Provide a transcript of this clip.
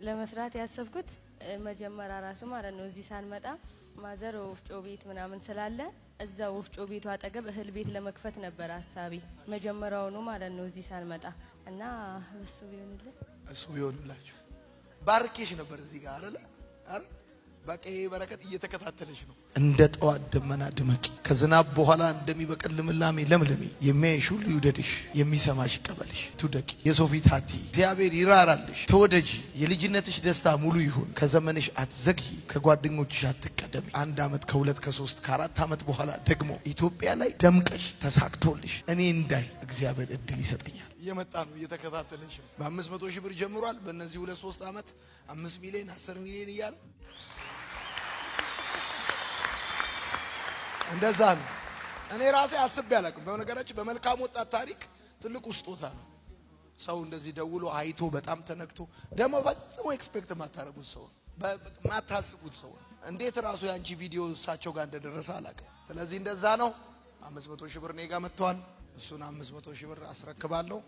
ለመስራት ያሰብኩት መጀመሪያ ራሱ ማለት ነው እዚህ ሳንመጣ ማዘር ወፍጮ ቤት ምናምን ስላለ እዛ ወፍጮ ቤቱ አጠገብ እህል ቤት ለመክፈት ነበር ሐሳቢ መጀመሪያው ነው ማለት ነው እዚህ ሳንመጣ እና እሱ ቢሆንላችሁ ባርኬሽ ነበር እዚህ ጋር አይደል በቃ ይሄ በረከት እየተከታተለሽ ነው። እንደ ጠዋት ደመና ድመቂ፣ ከዝናብ በኋላ እንደሚበቅል ልምላሜ ለምልሚ። የሚያይሽ ሁሉ ይውደድሽ፣ የሚሰማሽ ይቀበልሽ። ትውደቂ፣ የሰው ፊት አትይ፣ እግዚአብሔር ይራራልሽ። ተወደጂ፣ የልጅነትሽ ደስታ ሙሉ ይሁን። ከዘመንሽ አትዘግይ፣ ከጓደኞችሽ አትቀደሚ። 1 ዓመት ከ2 ከ3 ከ4 ዓመት በኋላ ደግሞ ኢትዮጵያ ላይ ደምቀሽ ተሳክቶልሽ እኔ እንዳይ እግዚአብሔር እድል ይሰጠኛል። እየመጣ ነው፣ እየተከታተለሽ ነው። በ500 ሺህ ብር ጀምሯል። በእነዚህ 2-3 ዓመት 5 ሚሊዮን 10 ሚሊዮን እያለ እንደዛ ነው። እኔ ራሴ አስቤ አላውቅም። በነገራችን በመልካም ወጣት ታሪክ ትልቁ ስጦታ ነው። ሰው እንደዚህ ደውሎ አይቶ በጣም ተነክቶ ደግሞ ፈጽሞ ኤክስፔክት ማታረጉት ሰው ማታስቡት ሰው እንዴት ራሱ ያንቺ ቪዲዮ እሳቸው ጋር እንደደረሰ አላውቅም። ስለዚህ እንደዛ ነው። 500 ሺህ ብር እኔ ጋር መጥቷል። እሱን 500 ሺህ ብር አስረክባለሁ።